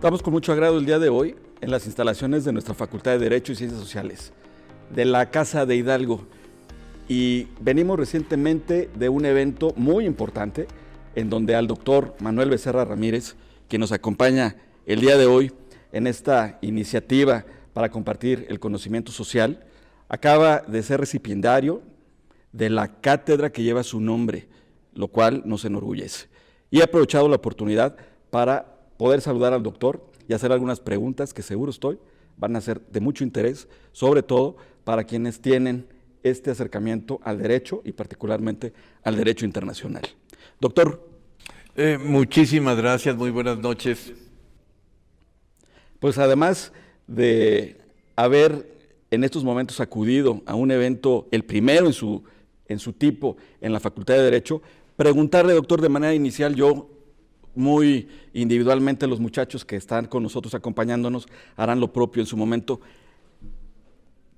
Estamos con mucho agrado el día de hoy en las instalaciones de nuestra Facultad de Derecho y Ciencias Sociales, de la Casa de Hidalgo. Y venimos recientemente de un evento muy importante en donde al doctor Manuel Becerra Ramírez, que nos acompaña el día de hoy en esta iniciativa para compartir el conocimiento social, acaba de ser recipiendario de la cátedra que lleva su nombre, lo cual nos enorgullece. Y he aprovechado la oportunidad para poder saludar al doctor y hacer algunas preguntas que seguro estoy van a ser de mucho interés, sobre todo para quienes tienen este acercamiento al derecho y particularmente al derecho internacional. Doctor. Muchísimas gracias, muy buenas noches. Pues además de haber en estos momentos acudido a un evento, el primero en su tipo en la Facultad de Derecho, preguntarle, doctor, de manera inicial, yo muy individualmente, los muchachos que están con nosotros acompañándonos harán lo propio en su momento.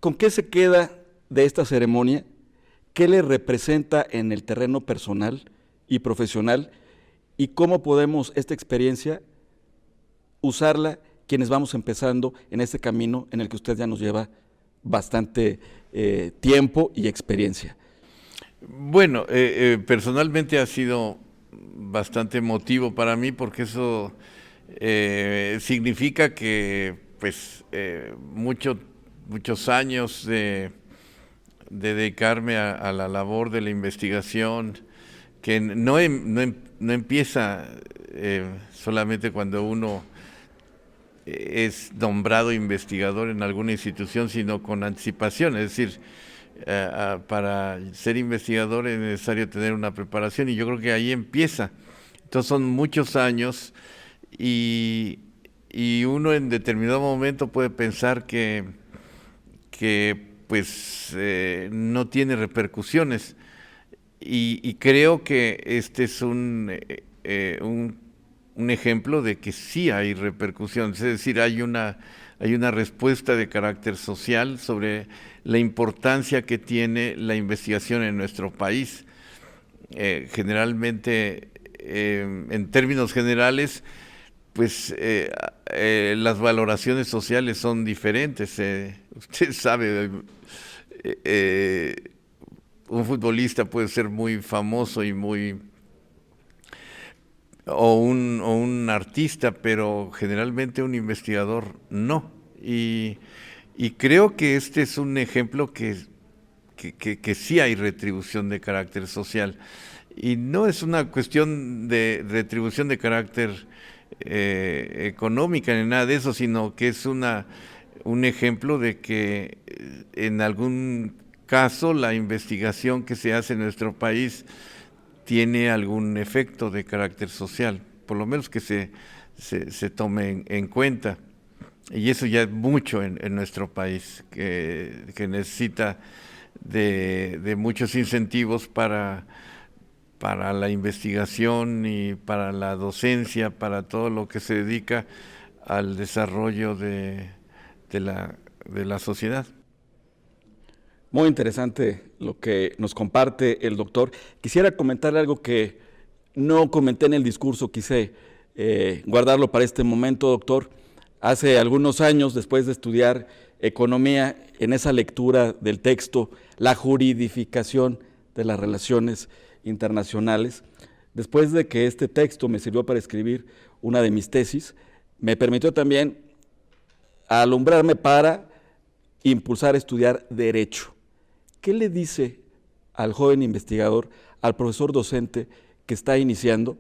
¿Con qué se queda de esta ceremonia? ¿Qué le representa en el terreno personal y profesional? ¿Y cómo podemos esta experiencia usarla quienes vamos empezando en este camino en el que usted ya nos lleva bastante tiempo y experiencia? Bueno, personalmente ha sido bastante emotivo para mí porque eso significa que pues muchos años de dedicarme a la labor de la investigación, que no empieza solamente cuando uno es nombrado investigador en alguna institución, sino con anticipación, es decir, para ser investigador es necesario tener una preparación y yo creo que ahí empieza. Entonces son muchos años y uno en determinado momento puede pensar que pues no tiene repercusiones y creo que este es un ejemplo de que sí hay repercusiones, es decir, hay una respuesta de carácter social sobre la importancia que tiene la investigación en nuestro país. Generalmente, en términos generales, pues las valoraciones sociales son diferentes. Usted sabe, un futbolista puede ser muy famoso y o un artista, pero generalmente un investigador no. Y creo que este es un ejemplo que sí hay retribución de carácter social. Y no es una cuestión de retribución de carácter económica ni nada de eso, sino que es un ejemplo de que en algún caso la investigación que se hace en nuestro país tiene algún efecto de carácter social, por lo menos que se tome en cuenta. Y eso ya es mucho en nuestro país, que necesita de muchos incentivos para la investigación y para la docencia, para todo lo que se dedica al desarrollo de la sociedad. Muy interesante lo que nos comparte el doctor. Quisiera comentarle algo que no comenté en el discurso, quise guardarlo para este momento, doctor. Hace algunos años, después de estudiar economía, en esa lectura del texto, la juridificación de las relaciones internacionales, después de que este texto me sirvió para escribir una de mis tesis, me permitió también alumbrarme para impulsar a estudiar Derecho. ¿Qué le dice al joven investigador, al profesor docente que está iniciando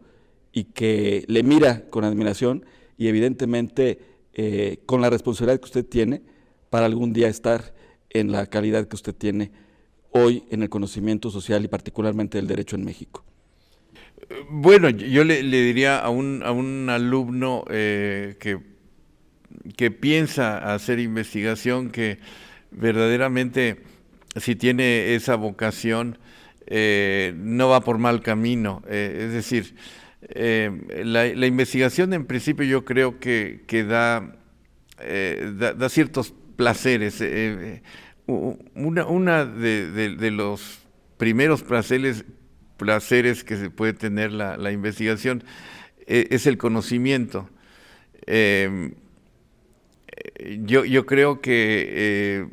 y que le mira con admiración y evidentemente con la responsabilidad que usted tiene para algún día estar en la calidad que usted tiene hoy en el conocimiento social y particularmente del derecho en México? Bueno, yo le diría a un alumno que piensa hacer investigación, que verdaderamente si tiene esa vocación no va por mal camino. Es decir, la investigación en principio yo creo que da ciertos placeres. Una de los primeros placeres que se puede tener la investigación es el conocimiento. Yo creo que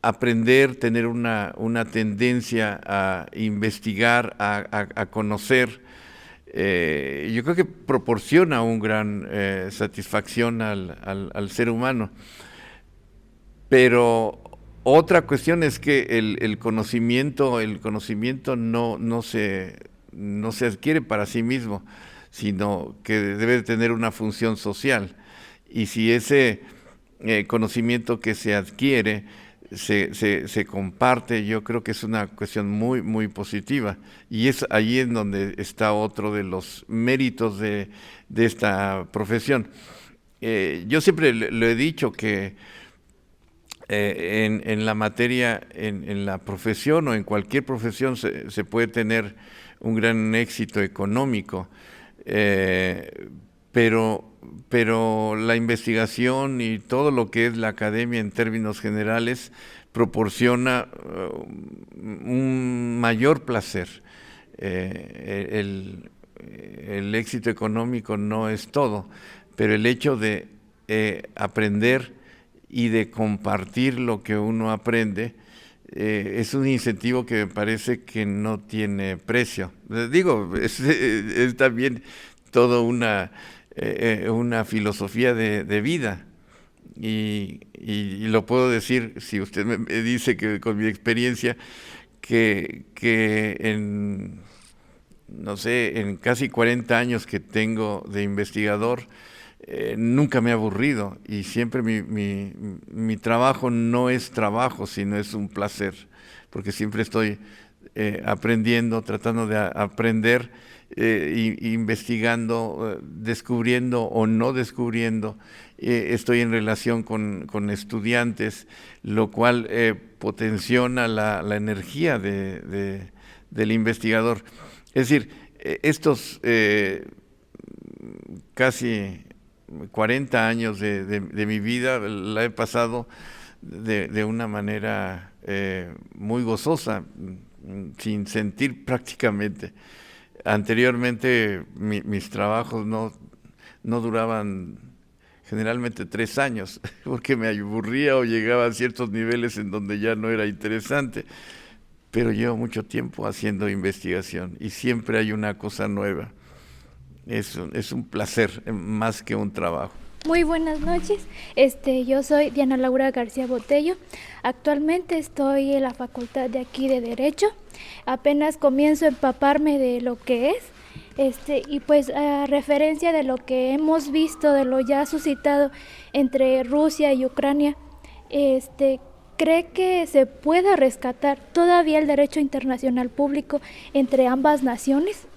aprender, tener una tendencia a investigar, a conocer, yo creo que proporciona un gran satisfacción al ser humano. Pero otra cuestión es que el conocimiento no se adquiere para sí mismo, sino que debe tener una función social. Y si ese conocimiento que se adquiere se comparte, yo creo que es una cuestión muy, muy positiva. Y es ahí en donde está otro de los méritos de esta profesión. Yo siempre lo he dicho que en la materia, en la profesión o en cualquier profesión se puede tener un gran éxito económico, pero la investigación y todo lo que es la academia en términos generales proporciona un mayor placer. El éxito económico no es todo, pero el hecho de aprender y de compartir lo que uno aprende es un incentivo que me parece que no tiene precio. Digo, es también toda una filosofía de vida. Y lo puedo decir, si usted me dice que con mi experiencia, que no sé, en casi 40 años que tengo de investigador, nunca me he aburrido, y siempre mi trabajo no es trabajo, sino es un placer, porque siempre estoy aprendiendo, tratando de aprender, investigando, descubriendo o no descubriendo. Estoy en relación con estudiantes, lo cual potenciona la energía del investigador. Es decir, estos casi 40 años de mi vida la he pasado de una manera muy gozosa, sin sentir prácticamente. Anteriormente mis trabajos no duraban generalmente 3 años, porque me aburría o llegaba a ciertos niveles en donde ya no era interesante. Pero llevo mucho tiempo haciendo investigación y siempre hay una cosa nueva. Es un placer más que un trabajo. Muy buenas noches, yo soy Diana Laura García Botello. Actualmente estoy en la facultad de aquí de Derecho. Apenas comienzo a empaparme de lo que es, y pues a referencia de lo que hemos visto, de lo ya suscitado entre Rusia y Ucrania, ¿cree que se pueda rescatar todavía el derecho internacional público entre ambas naciones?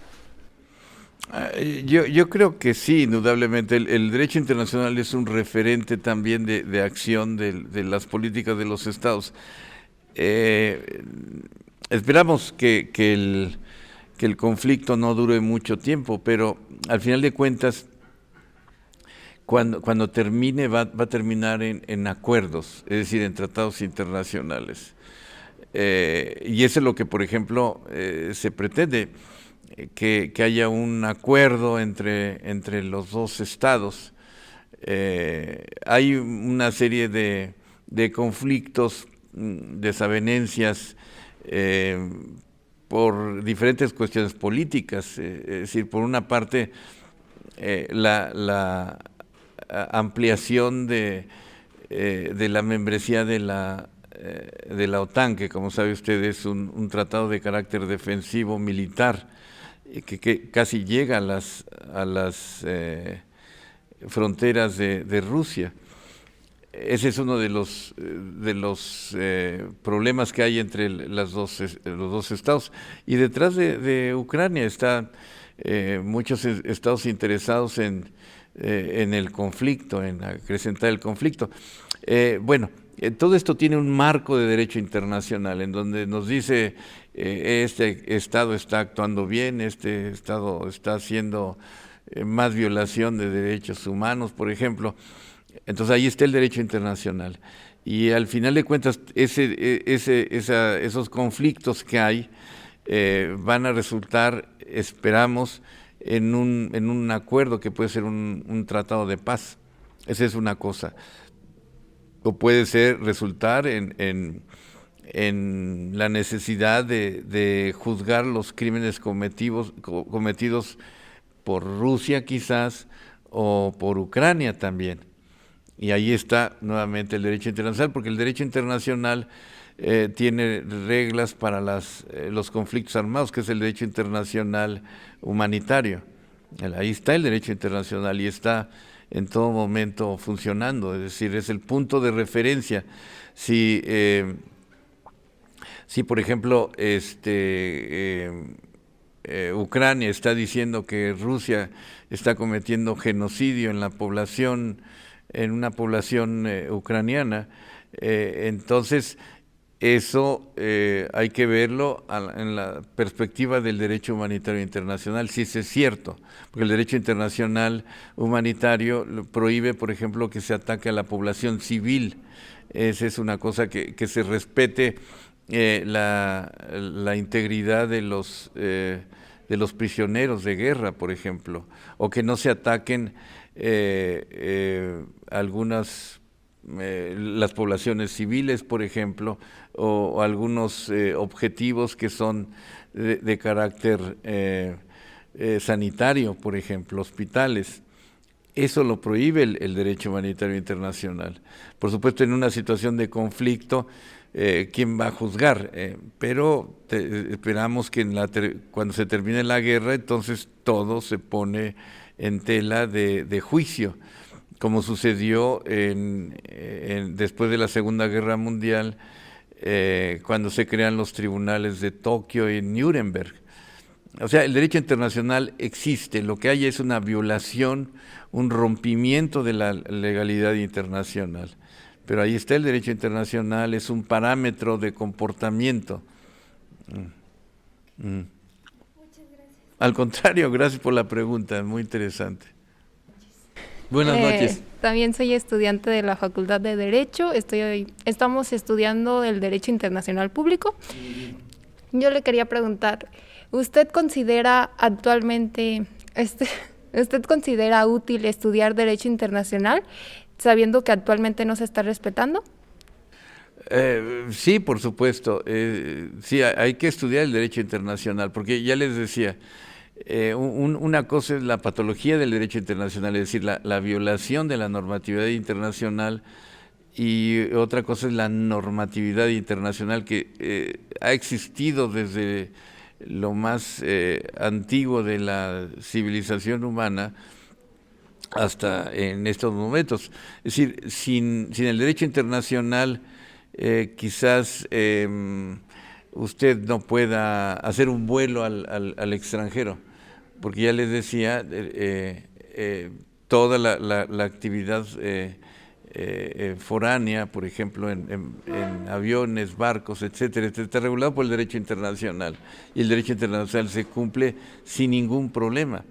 Yo creo que sí, indudablemente. El derecho internacional es un referente también de acción de las políticas de los estados. Esperamos que el conflicto no dure mucho tiempo, pero al final de cuentas, cuando termine, va a terminar en acuerdos, es decir, en tratados internacionales. Y eso es lo que, por ejemplo, se pretende, que haya un acuerdo entre los dos estados. Hay una serie de conflictos, desavenencias, por diferentes cuestiones políticas. Es decir, por una parte, la ampliación de la membresía de la OTAN, que como sabe usted es un tratado de carácter defensivo militar, que casi llega a las fronteras de Rusia. Ese es uno de los problemas que hay entre los dos estados. Y detrás de Ucrania están muchos estados interesados en el conflicto, en acrecentar el conflicto. Todo esto tiene un marco de derecho internacional en donde nos dice este estado está actuando bien, este estado está haciendo más violación de derechos humanos, por ejemplo. Entonces ahí está el derecho internacional. Y al final de cuentas, esos conflictos que hay van a resultar, esperamos, en un acuerdo que puede ser un tratado de paz. Esa es una cosa. O puede resultar en la necesidad de juzgar los crímenes cometidos por Rusia quizás, o por Ucrania también. Y ahí está nuevamente el derecho internacional, porque el derecho internacional tiene reglas para los conflictos armados, que es el derecho internacional humanitario. Ahí está el derecho internacional y está en todo momento funcionando, es decir, es el punto de referencia. Si por ejemplo, Ucrania está diciendo que Rusia está cometiendo genocidio en una población ucraniana, entonces eso hay que verlo en la perspectiva del derecho humanitario internacional, si es cierto, porque el derecho internacional humanitario prohíbe, por ejemplo, que se ataque a la población civil. Esa es una cosa, que se respete la integridad de los prisioneros de guerra, por ejemplo, o que no se ataquen las poblaciones civiles, por ejemplo, o algunos objetivos que son de carácter sanitario, por ejemplo, hospitales. Eso lo prohíbe el derecho humanitario internacional. Por supuesto, en una situación de conflicto, ¿quién va a juzgar? Pero esperamos que cuando se termine la guerra, entonces todo se pone en tela de juicio, como sucedió después de la Segunda Guerra Mundial, cuando se crean los tribunales de Tokio y Nuremberg. O sea, el derecho internacional existe, lo que hay es una violación, un rompimiento de la legalidad internacional. Pero ahí está el derecho internacional, es un parámetro de comportamiento. Muchas gracias. Al contrario, gracias por la pregunta, muy interesante. Buenas noches. También soy estudiante de la Facultad de Derecho, estamos estudiando el Derecho Internacional Público. Yo le quería preguntar, ¿usted considera útil estudiar Derecho Internacional sabiendo que actualmente no se está respetando? Sí, por supuesto. Sí, hay que estudiar el derecho internacional, porque ya les decía, una cosa es la patología del derecho internacional, es decir, la violación de la normatividad internacional, y otra cosa es la normatividad internacional que ha existido desde lo más antiguo de la civilización humana hasta en estos momentos. Es decir, sin el derecho internacional, quizás usted no pueda hacer un vuelo al extranjero, porque ya les decía, toda la actividad foránea, por ejemplo, en aviones, barcos, etcétera, está regulado por el derecho internacional, y el derecho internacional se cumple sin ningún problema.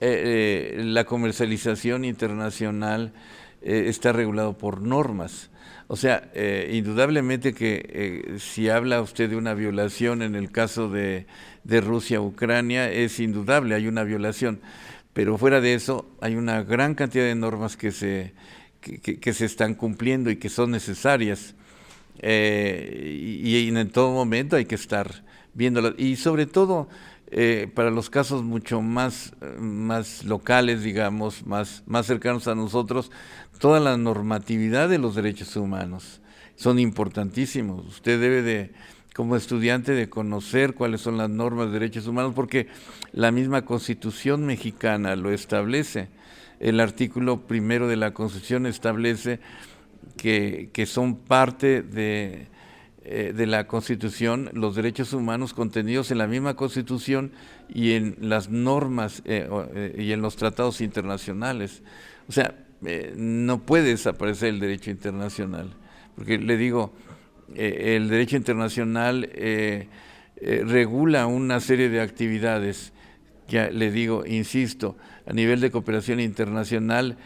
La comercialización internacional está regulado por normas. O sea, indudablemente que si habla usted de una violación en el caso de Rusia-Ucrania, es indudable, hay una violación. Pero fuera de eso, hay una gran cantidad de normas que se están cumpliendo y que son necesarias. Y en todo momento hay que estar viéndolas. Y sobre todo, para los casos mucho más locales, digamos, más cercanos a nosotros, toda la normatividad de los derechos humanos son importantísimos. Usted debe como estudiante, de conocer cuáles son las normas de derechos humanos, porque la misma Constitución mexicana lo establece. El artículo 1 de la Constitución establece que son parte de la Constitución los derechos humanos contenidos en la misma Constitución y en las normas y en los tratados internacionales. O sea, no puede desaparecer el derecho internacional, porque le digo, el derecho internacional regula una serie de actividades, ya le digo, insisto, a nivel de cooperación internacional,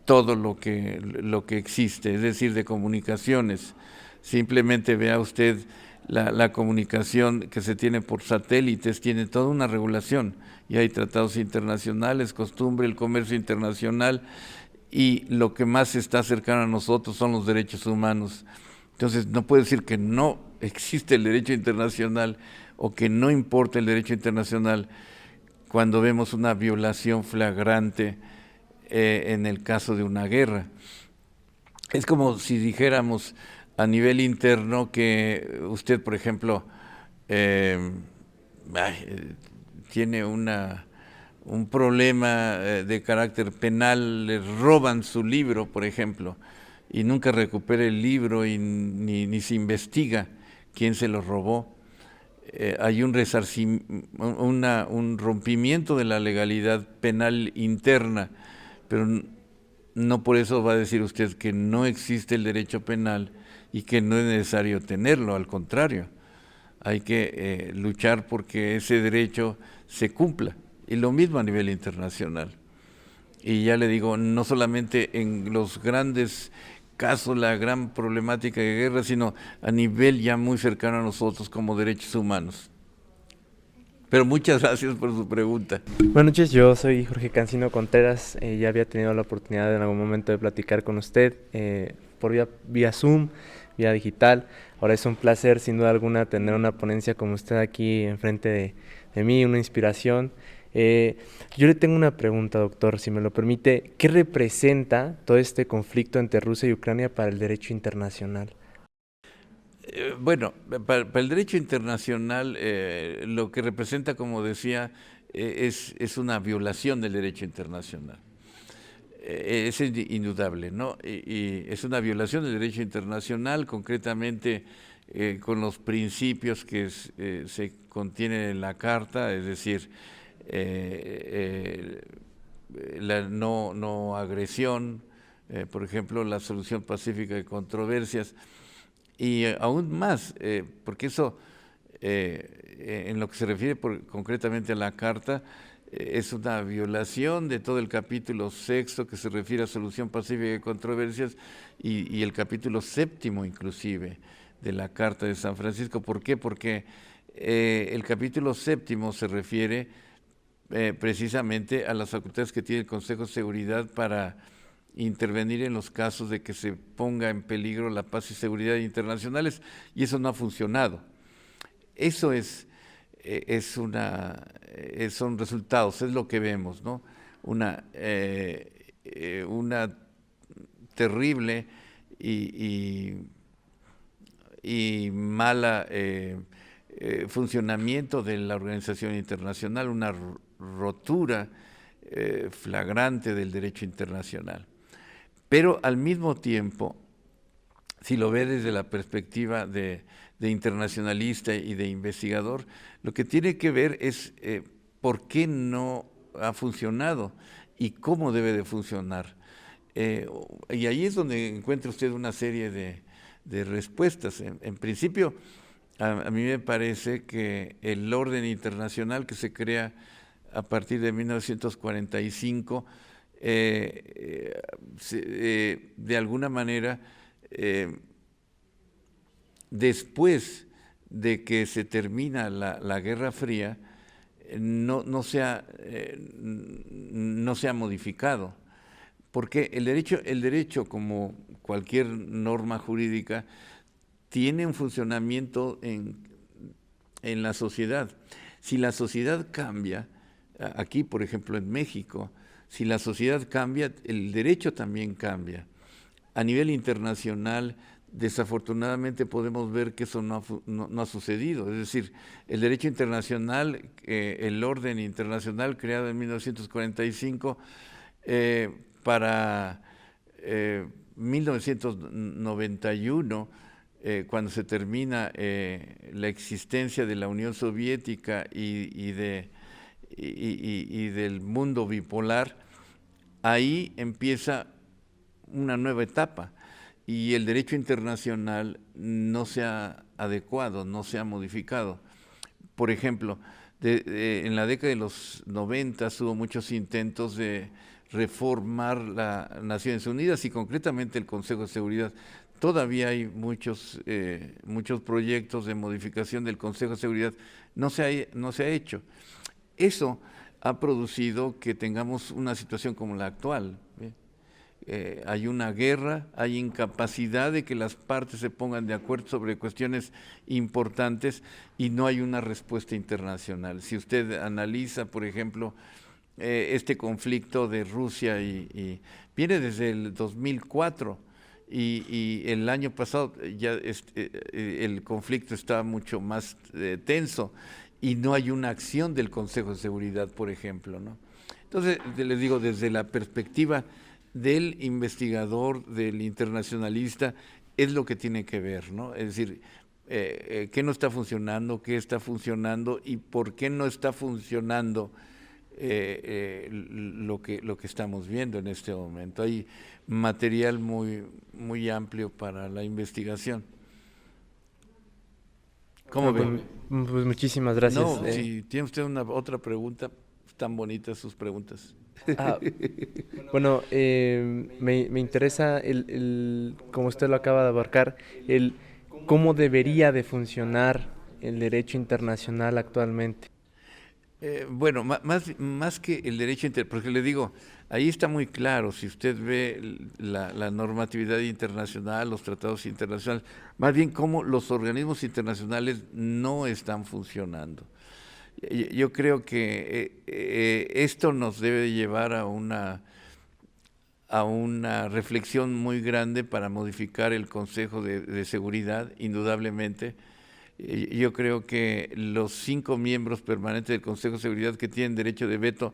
todo lo que existe, es decir, de comunicaciones. Simplemente vea usted la comunicación que se tiene por satélites tiene toda una regulación, y hay tratados internacionales, costumbre, el comercio internacional, y lo que más está cercano a nosotros son los derechos humanos. Entonces no puede decir que no existe el derecho internacional o que no importa el derecho internacional cuando vemos una violación flagrante en el caso de una guerra. Es como si dijéramos a nivel interno que usted, por ejemplo, tiene un problema de carácter penal, le roban su libro, por ejemplo, y nunca recupera el libro y ni se investiga quién se lo robó. Hay un rompimiento de la legalidad penal interna, pero no por eso va a decir usted que no existe el derecho penal y que no es necesario tenerlo, al contrario. Hay que luchar porque ese derecho se cumpla, y lo mismo a nivel internacional. Y ya le digo, no solamente en los grandes casos, la gran problemática de guerra, sino a nivel ya muy cercano a nosotros como derechos humanos. Pero muchas gracias por su pregunta. Buenas noches, yo soy Jorge Cancino Contreras. Ya había tenido la oportunidad en algún momento de platicar con usted por vía Zoom, vía digital. Ahora es un placer, sin duda alguna, tener una ponencia como usted aquí enfrente de mí, una inspiración. Yo le tengo una pregunta, doctor, si me lo permite. ¿Qué representa todo este conflicto entre Rusia y Ucrania para el derecho internacional? Bueno, para el derecho internacional lo que representa, como decía, es una violación del derecho internacional. Es indudable, ¿no? Y es una violación del derecho internacional, concretamente con los principios que se contienen en la Carta, es decir, la no agresión, por ejemplo, la solución pacífica de controversias, y aún más, porque eso, en lo que se refiere concretamente a la Carta, es una violación de todo el capítulo 6 que se refiere a solución pacífica de controversias y el capítulo 7 inclusive de la Carta de San Francisco. ¿Por qué? Porque el capítulo 7 se refiere precisamente a las facultades que tiene el Consejo de Seguridad para intervenir en los casos de que se ponga en peligro la paz y seguridad internacionales, y eso no ha funcionado. Eso son resultados, es lo que vemos, ¿no? Una terrible y mala funcionamiento de la organización internacional, una rotura flagrante del derecho internacional. Pero al mismo tiempo, si lo ve desde la perspectiva de internacionalista y de investigador, lo que tiene que ver es por qué no ha funcionado y cómo debe de funcionar. Y ahí es donde encuentra usted una serie de respuestas. En principio, a mí me parece que el orden internacional que se crea a partir de 1945, de alguna manera, después de que se termina la Guerra Fría, no se ha modificado, porque el derecho, como cualquier norma jurídica, tiene un funcionamiento en la sociedad. Si la sociedad cambia, aquí por ejemplo en México, si la sociedad cambia, el derecho también cambia. A nivel internacional, desafortunadamente podemos ver que eso no ha sucedido. Es decir, el derecho internacional, el orden internacional creado en 1945, para 1991, cuando se termina la existencia de la Unión Soviética y del mundo bipolar, ahí empieza una nueva etapa y el derecho internacional no se ha adecuado, no se ha modificado. Por ejemplo, en la década de los 90 hubo muchos intentos de reformar las Naciones Unidas y concretamente el Consejo de Seguridad, todavía hay muchos proyectos de modificación del Consejo de Seguridad, no se ha hecho. Eso ha producido que tengamos una situación como la actual. Hay una guerra, hay incapacidad de que las partes se pongan de acuerdo sobre cuestiones importantes y no hay una respuesta internacional. Si usted analiza, por ejemplo, este conflicto de Rusia y viene desde el 2004 y el año pasado ya el conflicto está mucho más tenso y no hay una acción del Consejo de Seguridad, por ejemplo, ¿no? Entonces, les digo, desde la perspectiva del investigador, del internacionalista, es lo que tiene que ver, ¿no? Es decir, qué no está funcionando, qué está funcionando y por qué no está funcionando lo que estamos viendo en este momento. Hay material muy amplio para la investigación. ¿Cómo ve? Pues muchísimas gracias. No, si tiene usted otra pregunta, están bonitas sus preguntas. Bueno, me interesa como usted lo acaba de abarcar, cómo debería de funcionar el derecho internacional actualmente. Bueno, más que el derecho porque le digo, ahí está muy claro, si usted ve la normatividad internacional, los tratados internacionales, más bien cómo los organismos internacionales no están funcionando. Yo creo que esto nos debe llevar a una reflexión muy grande para modificar el Consejo de Seguridad, indudablemente. Yo creo que los 5 miembros permanentes del Consejo de Seguridad que tienen derecho de veto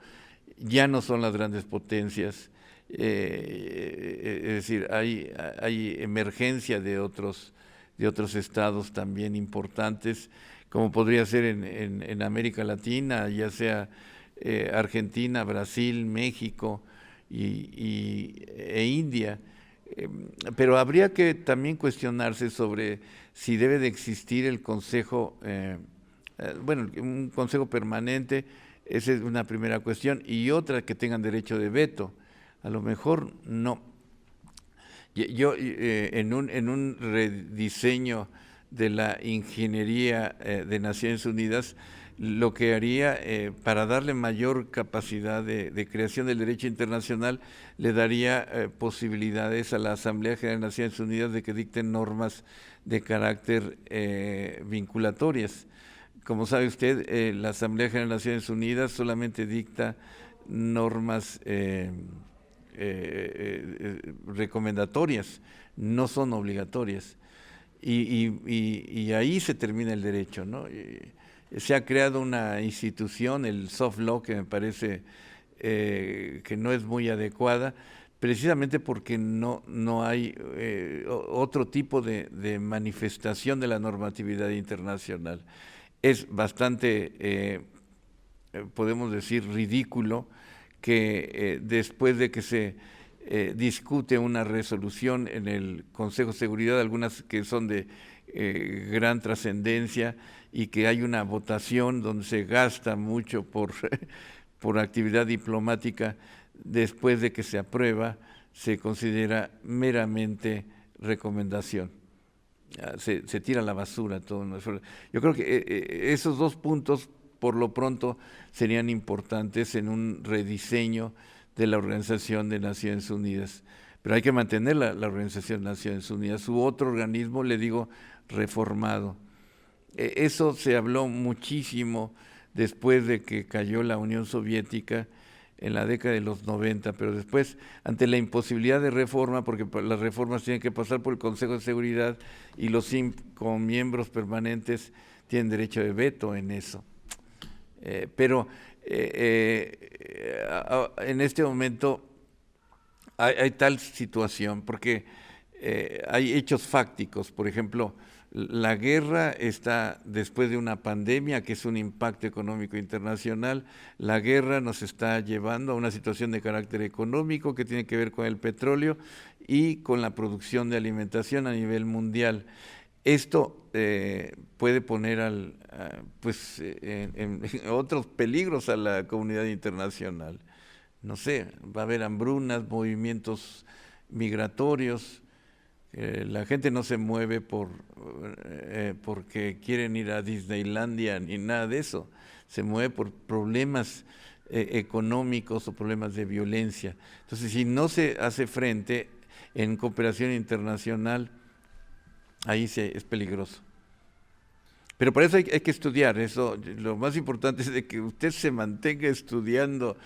ya no son las grandes potencias. Es decir, hay emergencia de otros estados también importantes, como podría ser en América Latina, ya sea Argentina, Brasil, México e India. Pero habría que también cuestionarse sobre si debe de existir el consejo, un consejo permanente. Esa es una primera cuestión, y otra, que tengan derecho de veto. A lo mejor no. Yo en un rediseño de la ingeniería de Naciones Unidas, lo que haría para darle mayor capacidad de creación del derecho internacional, le daría posibilidades a la Asamblea General de Naciones Unidas de que dicten normas de carácter vinculatorias. Como sabe usted, la Asamblea General de Naciones Unidas solamente dicta normas recomendatorias, no son obligatorias. Y ahí se termina el derecho, ¿no? Se ha creado una institución, el soft law, que me parece que no es muy adecuada, precisamente porque no hay otro tipo de manifestación de la normatividad internacional. Es bastante, podemos decir, ridículo que después de que se discute una resolución en el Consejo de Seguridad, algunas que son de gran trascendencia, y que hay una votación donde se gasta mucho por actividad diplomática, después de que se aprueba, se considera meramente recomendación. Se tira a la basura todo. Yo creo que esos 2 puntos, por lo pronto, serían importantes en un rediseño de la Organización de Naciones Unidas. Pero hay que mantener la Organización de Naciones Unidas, u otro organismo, le digo, reformado. Eso se habló muchísimo después de que cayó la Unión Soviética en la década de los 90, pero después, ante la imposibilidad de reforma, porque las reformas tienen que pasar por el Consejo de Seguridad y los 5 miembros permanentes tienen derecho de veto en eso. Pero en este momento hay tal situación, porque hay hechos fácticos. Por ejemplo, la guerra está después de una pandemia, que es un impacto económico internacional. La guerra nos está llevando a una situación de carácter económico que tiene que ver con el petróleo y con la producción de alimentación a nivel mundial. Esto puede poner en otros peligros a la comunidad internacional. No sé, va a haber hambrunas, movimientos migratorios, La gente no se mueve porque quieren ir a Disneylandia ni nada de eso. Se mueve por problemas económicos o problemas de violencia. Entonces, si no se hace frente en cooperación internacional, ahí es peligroso. Pero para eso hay que estudiar. Eso, lo más importante es de que usted se mantenga estudiando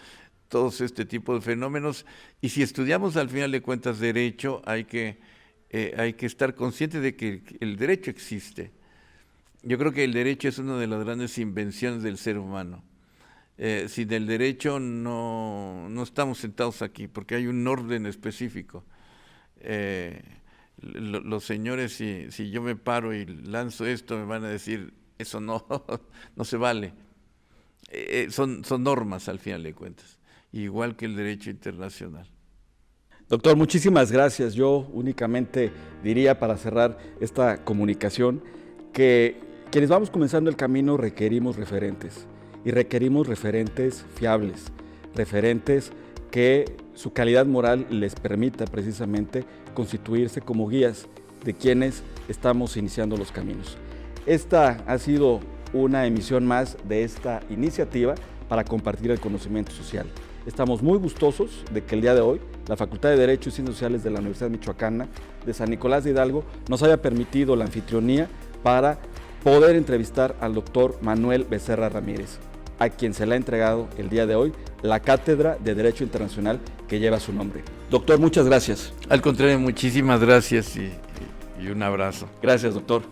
todos este tipo de fenómenos, y si estudiamos al final de cuentas derecho, hay que estar consciente de que el derecho existe. Yo creo que el derecho es una de las grandes invenciones del ser humano. Sin el derecho no estamos sentados aquí, porque hay un orden específico. Los señores, si yo me paro y lanzo esto, me van a decir, eso no se vale. Son normas al final de cuentas, igual que el derecho internacional. Doctor, muchísimas gracias. Yo únicamente diría, para cerrar esta comunicación, que quienes vamos comenzando el camino requerimos referentes, y requerimos referentes fiables, referentes que su calidad moral les permita precisamente constituirse como guías de quienes estamos iniciando los caminos. Esta ha sido una emisión más de esta iniciativa para compartir el conocimiento social. Estamos muy gustosos de que el día de hoy la Facultad de Derecho y Ciencias Sociales de la Universidad Michoacana de San Nicolás de Hidalgo nos haya permitido la anfitrionía para poder entrevistar al doctor Manuel Becerra Ramírez, a quien se le ha entregado el día de hoy la Cátedra de Derecho Internacional que lleva su nombre. Doctor, muchas gracias. Al contrario, muchísimas gracias y un abrazo. Gracias, doctor.